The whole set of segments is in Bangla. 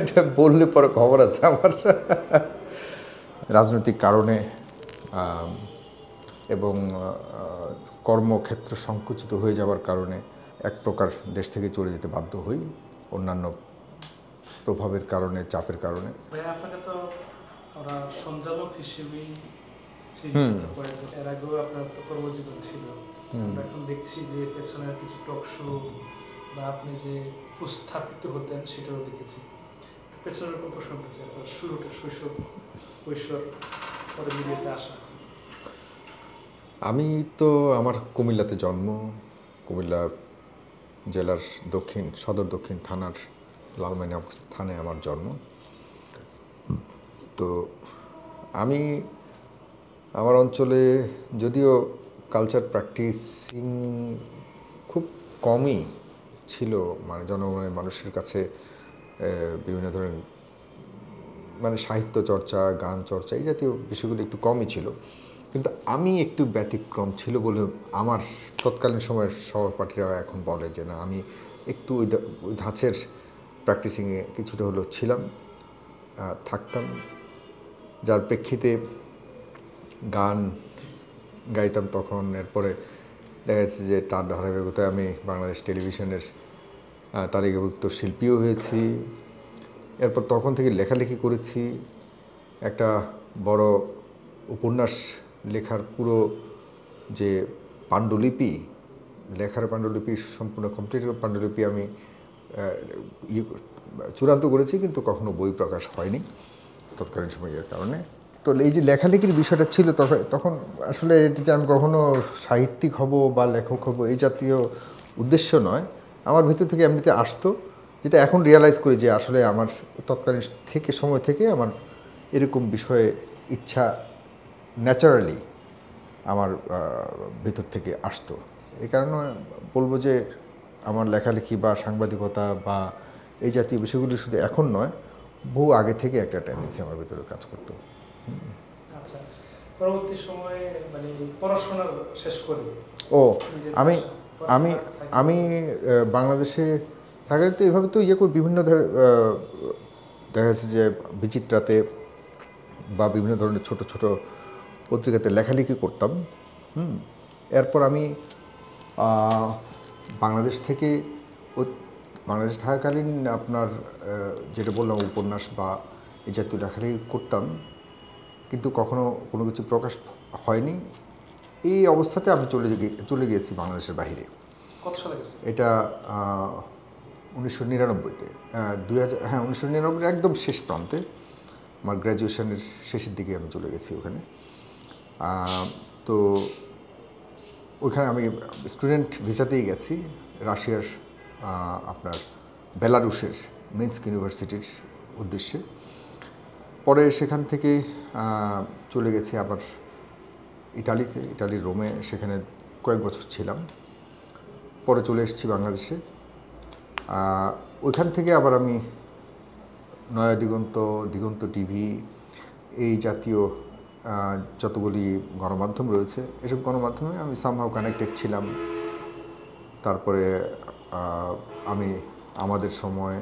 এটা বললে পরে খবর আছে আমার। রাজনৈতিক কারণে এবং কর্মক্ষেত্র সংকুচিত হয়ে যাওয়ার কারণে এক প্রকার দেশ থেকে চলে যেতে বাধ্য হই, অন্যান্য প্রভাবের কারণে, চাপের কারণে। আপনাকে তো ওরা সঞ্চালক হিসেবেই চিহ্নিত করে, এর আগেও আপনার তো কর্মজীবন ছিল। আমরা এখন দেখছি যে পেছনের কিছু টক শো বা আপনি যে উপস্থাপিত হতেন সেটাও দেখেছি। পেছনের গল্প শুনতে চাই, আপনার শুরুটা শৈশব, কৈশোর, পরে মিডিয়াতে আসা। আমি তো আমার কুমিল্লাতে জন্ম, কুমিল্লা জেলার সদর দক্ষিণ থানার লালমাইনগর স্থানে আমার জন্ম। তো আমি আমার অঞ্চলে যদিও কালচার প্র্যাকটিসিং খুব কমই ছিল, মানে জনগণের মানুষের কাছে বিভিন্ন ধরনের মানে সাহিত্য চর্চা, গান চর্চা এই জাতীয় বিষয়গুলো একটু কমই ছিল, কিন্তু আমি একটু ব্যতিক্রম ছিল বলে আমার তৎকালীন সময়ের সহপাঠীরা এখন বলে যে না, আমি একটু ওই ধাঁচের প্র্যাকটিসিংয়ে কিছুটা হলেও ছিলাম, থাকতাম, যার প্রেক্ষিতে গান গাইতাম তখন। এরপরে দেখা যাচ্ছে যে তার ধারাবাহিকতায় আমি বাংলাদেশ টেলিভিশনের তালিকাভুক্ত শিল্পীও হয়েছি। এরপর তখন থেকে লেখালেখি করেছি, একটা বড় উপন্যাস লেখার পুরো যে পাণ্ডুলিপি, লেখার পাণ্ডুলিপি সম্পূর্ণ কমপ্লিট পাণ্ডুলিপি আমি চূড়ান্ত করেছি, কিন্তু কখনো বই প্রকাশ হয়নি তৎকালীন সময়ের কারণে। তো এই যে লেখালেখির বিষয়টা ছিল তখন আসলে এটা যে আমি কখনো সাহিত্যিক হব বা লেখক হব এই জাতীয় উদ্দেশ্য নয়, আমার ভিতর থেকে এমনিতে আসতো, যেটা এখন রিয়ালাইজ করি যে আসলে আমার তৎকালীন সময় থেকে আমার এরকম বিষয়ে ইচ্ছা ন্যাচারালি আমার ভিতর থেকে আসতো। এই কারণে বলবো যে আমার লেখালেখি বা সাংবাদিকতা বা এই জাতীয় বিষয়গুলি শুধু এখন নয়, বহু আগে থেকে একটা টেন্ডেন্সি আমার ভিতরে কাজ করতো। আচ্ছা, পরবর্তী সময়ে মানে পড়াশোনা শেষ করে আমি আমি আমি বাংলাদেশে থাকলে তো এভাবে তো করে বিভিন্ন দেখা যাচ্ছে যে বিচিত্রাতে বা বিভিন্ন ধরনের ছোট ছোট পত্রিকাতে লেখালেখি করতাম। এরপর আমি বাংলাদেশ থেকে বাংলাদেশ থাকাকালীন আপনার যেটা বললাম উপন্যাস বা এই জাতীয় লেখালেখি করতাম, কিন্তু কখনো কোনো কিছু প্রকাশ হয়নি। এই অবস্থাতে আমি চলে গিয়েছি বাংলাদেশের বাইরে। কত সালে গেছে এটা 1999-তে, 1999 একদম শেষ প্রান্তে, আমার গ্র্যাজুয়েশনের শেষের দিকে আমি চলে গেছি ওখানে। তো ওইখানে আমি স্টুডেন্ট ভিসাতেই গেছি, রাশিয়ার আপনার বেলারুশের মিনস্ক ইউনিভার্সিটির উদ্দেশ্যে। পরে সেখান থেকে চলে গেছি আবার ইটালির রোমে, সেখানে কয়েক বছর ছিলাম। পরে চলে এসেছি বাংলাদেশে। ওইখান থেকে আবার আমি নয়া দিগন্ত টিভি এই জাতীয় যতগুলি গণমাধ্যম রয়েছে, এসব গণমাধ্যমে আমি সামহাও কানেক্টেড ছিলাম। তারপরে আমি আমাদের সময়,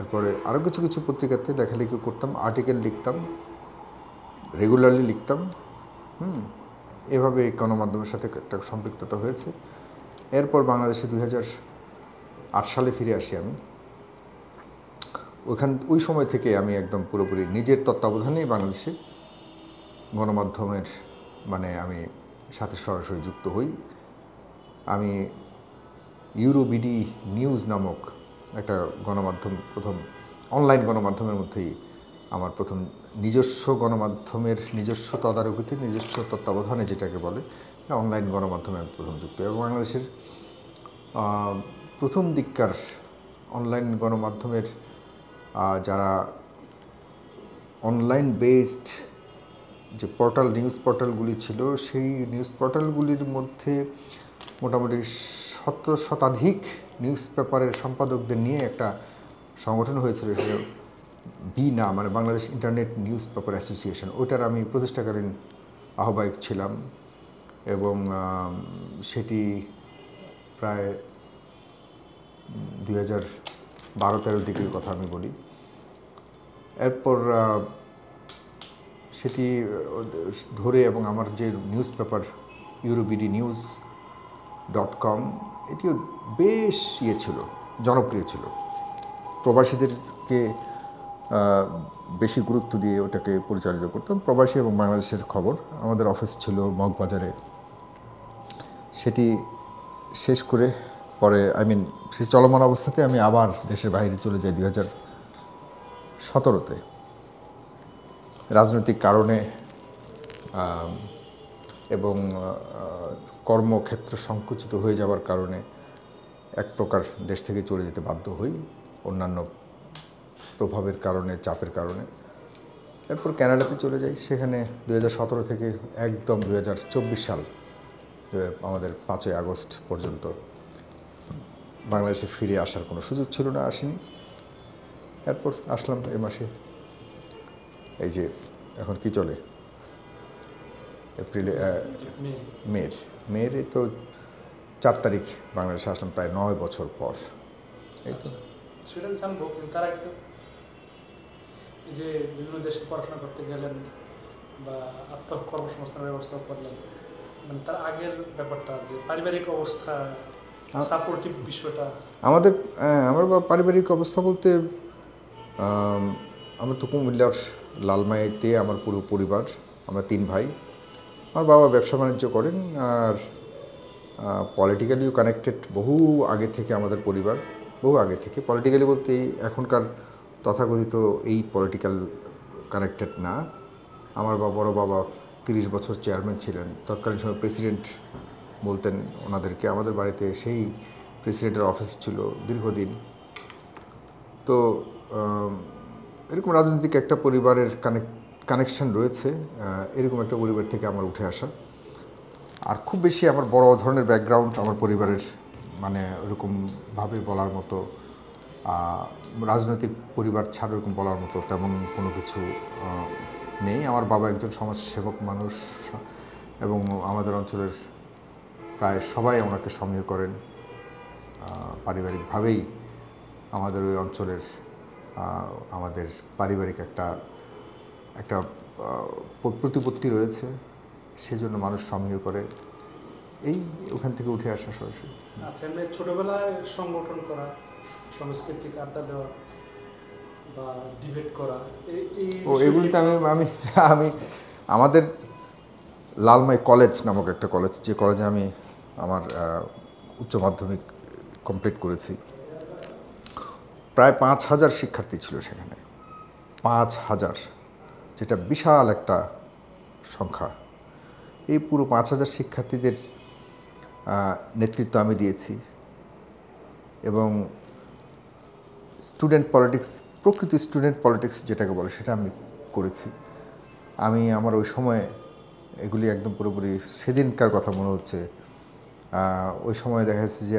এরপরে আরও কিছু কিছু পত্রিকাতে লেখালেখি করতাম, আর্টিকেল লিখতাম, রেগুলারলি লিখতাম। এভাবে গণমাধ্যমের সাথে একটা সম্পৃক্ততা হয়েছে। এরপর বাংলাদেশে 2008 সালে ফিরে আসি আমি। ওই সময় থেকে আমি একদম পুরোপুরি নিজের তত্ত্বাবধানেই বাংলাদেশে গণমাধ্যমের মানে আমি সাথে সরাসরি যুক্ত হই। আমি ইউরোবিডি নিউজ নামক একটা গণমাধ্যম, প্রথম অনলাইন গণমাধ্যমের মধ্যেই আমার প্রথম নিজস্ব গণমাধ্যমের নিজস্ব তদারকিতে, নিজস্ব তত্ত্বাবধানে যেটাকে বলে অনলাইন গণমাধ্যমে আমি প্রথম যুক্ত। এবং বাংলাদেশের প্রথম দিককার অনলাইন গণমাধ্যমের যারা অনলাইন বেসড যে নিউজ পোর্টালগুলি ছিল, সেই নিউজ পোর্টালগুলির মধ্যে মোটামুটি শতাধিক নিউজ পেপারের সম্পাদকদের নিয়ে একটা সংগঠন হয়েছিল, সেটা বিনা মানে Bangladesh internet news paper association, ওইটার আমি প্রতিষ্ঠাকালীন আহ্বায়ক ছিলাম। এবং সেটি প্রায় 12-13 ডিগ্রির কথা আমি বলি। এরপর সেটি ধরে এবং আমার যে নিউজ পেপার euroBDnews.com এটিও বেশ ছিল, জনপ্রিয় ছিল। প্রবাসীদেরকে বেশি গুরুত্ব দিয়ে ওটাকে পরিচালিত করতাম। প্রবাসী এবং বাংলাদেশের খবর। আমাদের অফিস ছিল মগবাজারে। সেটি শেষ করে পরে সেই চলমান অবস্থাতে আমি আবার দেশের বাইরে চলে যাই 2017-তে। রাজনৈতিক কারণে এবং কর্মক্ষেত্র সংকুচিত হয়ে যাওয়ার কারণে এক প্রকার দেশ থেকে চলে যেতে বাধ্য হই, অন্যান্য প্রভাবের কারণে, চাপের কারণে। এরপর কানাডাতে চলে যাই। সেখানে 2017 থেকে একদম 2024 সাল আমাদের 5ই আগস্ট পর্যন্ত বাংলাদেশে ফিরে আসার কোনো সুযোগ ছিল না, আসিনি। এরপর আসলাম এ মাসে, এই যে এখন কি চলে, এপ্রিলে, মেয়ের এই তো 4 তারিখ বাংলাদেশে আসলাম, প্রায় 9 বছর পর। এই তো সেটা জানবো, কিন্তু তার আগে যে বিভিন্ন দেশে পড়াশোনা করতে গেলেন বা আত্মকর্মসংস্থানের ব্যবস্থা করলেন, মানে তার আগের ব্যাপারটা, যে পারিবারিক অবস্থা, সাপোর্টিভ বিষয়টা। আমার পারিবারিক অবস্থা বলতে আমরা তো কুমিল্লার লালমাইতে আমার পুরো পরিবার, আমরা 3 ভাই। আমার বাবা ব্যবসা বাণিজ্য করেন, আর পলিটিক্যালিও কানেক্টেড বহু আগে থেকে আমাদের পরিবার, বহু আগে থেকে। পলিটিক্যালি বলতে এখনকার তথাকথিত এই পলিটিক্যাল কানেক্টেড না। আমার বড় বাবা 30 বছর চেয়ারম্যান ছিলেন, তৎকালীন সময় প্রেসিডেন্ট বলতেন ওনাদেরকে। আমাদের বাড়িতে সেই প্রেসিডেন্টের অফিস ছিল দীর্ঘদিন। তো এরকম রাজনৈতিক একটা পরিবারের কানেকশন রয়েছে, এরকম একটা পরিবার থেকে আমার উঠে আসা। আর খুব বেশি আমার বড় ধরনের ব্যাকগ্রাউন্ড আমার পরিবারের, মানে ওরকমভাবে বলার মতো, রাজনৈতিক পরিবার ছাড়া ওরকম বলার মতো তেমন কোনো কিছু নেই। আমার বাবা একজন সমাজসেবক মানুষ, এবং আমাদের অঞ্চলের প্রায় সবাই ওনাকে সমীহ করেন। পারিবারিকভাবেই আমাদের ওই অঞ্চলের আমাদের পারিবারিক একটা প্রতিপত্তি রয়েছে, সেজন্য মানুষ সমীহ করে। এই ওখান থেকে উঠে আসা সরাসরি। আচ্ছা, এমনি ছোটবেলায় সংগঠন করা, সাংস্কৃতিক আড্ডা দেওয়া বা ডিবেট করা, এগুলিতে আমি আমাদের লালমাই কলেজ নামক একটা কলেজ, যে কলেজে আমি আমার উচ্চ মাধ্যমিক কমপ্লিট করেছি, প্রায় 5,000 শিক্ষার্থী ছিল সেখানে। 5,000, যেটা বিশাল একটা সংখ্যা। এই পুরো 5,000 শিক্ষার্থীদের নেতৃত্ব আমি দিয়েছি, এবং স্টুডেন্ট পলিটিক্স, প্রকৃতি স্টুডেন্ট পলিটিক্স যেটাকে বলে, সেটা আমি করেছি। আমার ওই সময় এগুলি একদম পুরোপুরি সেদিনকার কথা মনে হচ্ছে। ওই সময় দেখা যাচ্ছে যে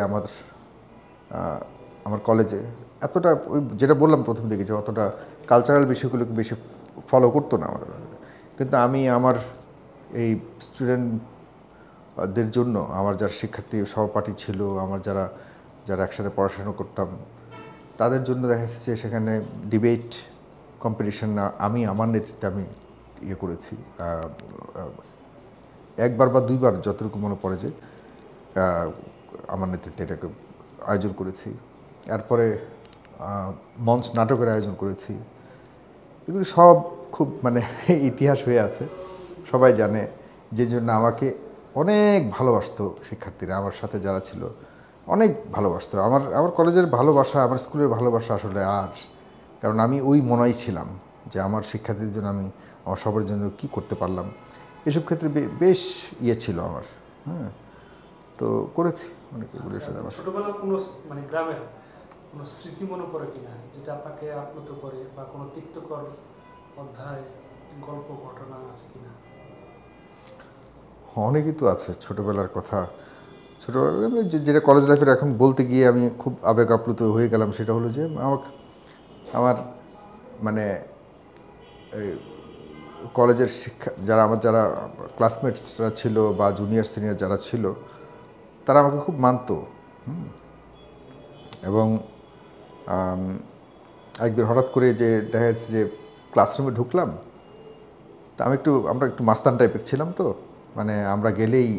আমার কলেজে এতটা, ওই যেটা বললাম প্রথম দিকে, যে অতটা কালচারাল বিষয়গুলোকে বেশি ফলো করতো না আমাদের। কিন্তু আমার এই স্টুডেন্টদের জন্য, আমার যারা শিক্ষার্থী সহপাঠী ছিল, আমার যারা একসাথে পড়াশোনা করতাম, তাদের জন্য দেখা যাচ্ছে যে সেখানে ডিবেট কম্পিটিশন আমার নেতৃত্বে আমি করেছি। একবার বা দুইবার, যতটুকু মনে পড়ে, যে আমার নেতৃত্বে এটাকে আয়োজন করেছি। এরপরে মঞ্চ নাটকের আয়োজন করেছি। এগুলি সব খুব ইতিহাস হয়ে আছে, সবাই জানে। যে জন্য আমাকে অনেক ভালোবাসতো শিক্ষার্থীরা, আমার সাথে যারা ছিল অনেক ভালোবাসতো। আমার কলেজের ভালোবাসা, আমার স্কুলের ভালোবাসা আসলে কারণ আমি ওই মনেই ছিলাম যে আমার শিক্ষার্থীদের জন্য আমার সবার জন্য কী করতে পারলাম, এসব ক্ষেত্রে বেশ ছিল আমার। হ্যাঁ, তো করেছি অনেক এগুলোর সাথে। ছোটবেলার কোনো গ্রামের কোনো স্মৃতি মনে পড়ে কিনা, যেটা আপনাকে আপ্লুত করে, বা কোনো তিক্তকর অধ্যায়, গল্প, ঘটনা আছে কিনা? অনেকই তো আছে ছোটোবেলার কথা। ছোটোবেলা যেটা কলেজ লাইফের এখন বলতে গিয়ে আমি খুব আবেগ আপ্লুত হয়ে গেলাম, সেটা হলো যে আমার কলেজের যারা ক্লাসমেটসরা ছিল বা জুনিয়র সিনিয়র যারা ছিল, তারা আমাকে খুব মানতো। এবং একদিন হঠাৎ করে যে দেখা যাচ্ছে যে ক্লাসরুমে ঢুকলাম, তা আমরা একটু মাস্তান টাইপের ছিলাম, তো মানে আমরা গেলেই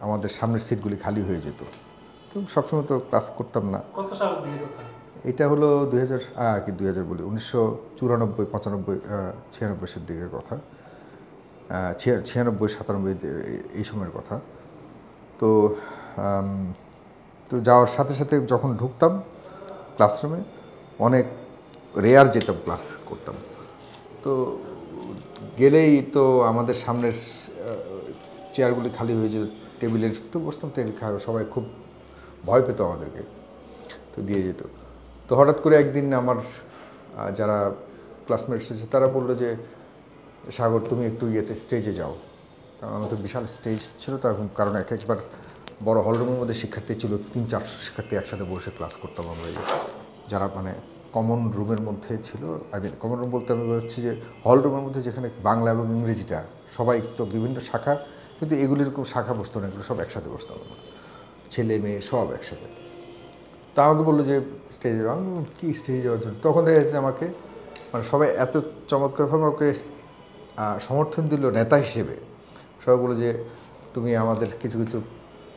আমাদের সামনের সিটগুলি খালি হয়ে যেত। তো সবসময় তো ক্লাস করতাম না। কত সালের দিকে কথা? এটা হলো 2000 কি 2000 বলি 1994, 95, 96 দিকের কথা, 96, 97 এই সময়ের কথা। তো আম, তো যাওয়ার সাথে সাথে যখন ঢুকতাম ক্লাসরুমে, অনেক রেয়ার যেতাম ক্লাস করতাম। তো গেলেই তো আমাদের সামনের চেয়ারগুলি খালি হয়ে যেত, টেবিলের তো বসতাম, টেবিল খাওয়া, সবাই খুব ভয় পেত আমাদেরকে, তো দিয়ে যেত। তো হঠাৎ করে একদিন আমার যারা ক্লাসমেটস এসেছে তারা বললো যে সাগর তুমি একটু স্টেজে যাও। কারণ আমাদের বিশাল স্টেজ ছিল তো এখন, কারণ একবার বড় হলরুমের মধ্যে শিক্ষার্থী ছিল, 300-400 শিক্ষার্থী একসাথে বসে ক্লাস করতাম আমরা, যারা মানে কমন রুমের মধ্যে ছিল। কমন রুম বলতে আমি বলছি যে হল রুমের মধ্যে যেখানে বাংলা এবং ইংরেজিটা সবাই তো বিভিন্ন শাখা, কিন্তু এগুলির কোনো শাখা বসতো না, এগুলো সব একসাথে বসতাম আমরা, ছেলে মেয়ে সব একসাথে। তা আমাকে বললো যে স্টেজে যাও। আমি কী স্টেজে যাওয়ার জন্য? তখন দেখা যাচ্ছে আমাকে মানে সবাই এত চমৎকারভাবে ওকে সমর্থন দিল নেতা হিসেবে। সবাই বললো যে তুমি আমাদের কিছু কিছু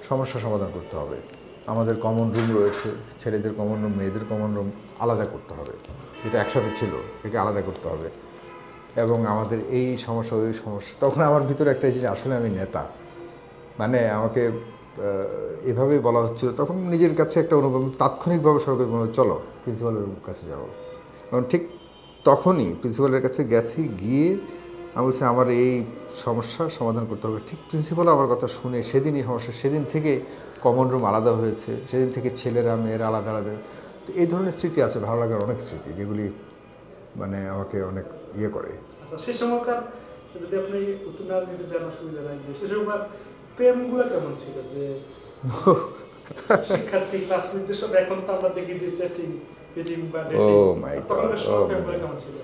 সমস্যা সমাধান করতে হবে, আমাদের কমন রুম রয়েছে, ছেলেদের কমন রুম, মেয়েদের কমন রুম আলাদা করতে হবে, যেটা একসাথে ছিল এটাকে আলাদা করতে হবে, এবং আমাদের এই সমস্যা ওই সমস্যা। তখন আমার ভিতরে একটা জিনিস, আসলে আমি নেতা, মানে আমাকে এভাবেই বলা হচ্ছিল। তখন নিজের কাছে একটা অনুভব, তাৎক্ষণিকভাবে সবাইকে বলল চলো প্রিন্সিপালের কাছে যাবো। এবং ঠিক তখনই প্রিন্সিপালের কাছে গেছি, গিয়ে আমি বলছি আমার এই সমস্যার সমাধান করতে হবে। ঠিক প্রিন্সিপালও আমার কথা শুনে সেদিনই সমস্যা, সেদিন থেকে কমন রুম আলাদা হয়েছে, সেদিন থেকে ছেলেরা মেয়েরা আলাদা আলাদা। তো এই ধরনের স্মৃতি আছে, ভালো লাগার অনেক স্মৃতি, যেগুলি মানে আমাকে অনেক ইয়ে করে। আচ্ছা, সে সময়কার যদি আপনি উত্তর না দিতে চান অসুবিধা নাই, যে সে সময়কার প্রেমগুলো কেমন ছিল? যে শিক্ষার্থী ক্লাসমেটদের সব, এখন তো আমরা দেখি যে চ্যাটিং ফিটিং বা ডেটিং, তখনকার সময় প্রেমগুলো কেমন ছিল?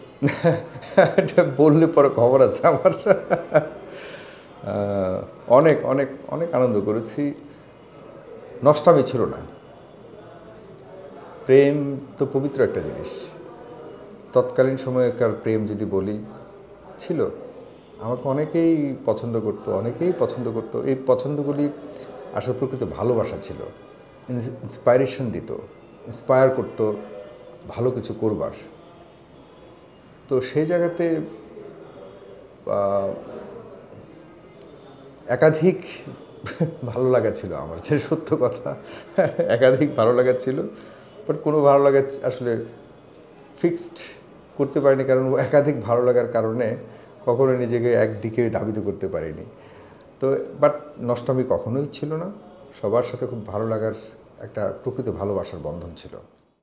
এটা বললে পরে খবর আছে আমার। অনেক অনেক অনেক আনন্দ করেছি, নষ্টামি ছিল না। প্রেম তো পবিত্র একটা জিনিস। তৎকালীন সময়কার প্রেম যদি বলি, ছিল। আমাকে অনেকেই পছন্দ করতো। এই পছন্দগুলি আসলে প্রকৃত ভালোবাসা ছিল, ইন্সপাইরেশন দিত, ইন্সপায়ার করতো ভালো কিছু করবার। তো সেই জায়গাতে একাধিক ভালো লাগা ছিল আমার, যে সত্য কথা, একাধিক ভালো লাগা ছিল। বাট কোনো ভালো লাগা আসলে ফিক্সড করতে পারিনি, কারণ একাধিক ভালো লাগার কারণে কখনো নিজেকে একদিকে ধাবিত করতে পারিনি। তো বাট নষ্টামি কখনোই ছিল না, সবার সাথে খুব ভালো লাগার একটা প্রকৃত ভালোবাসার বন্ধন ছিল।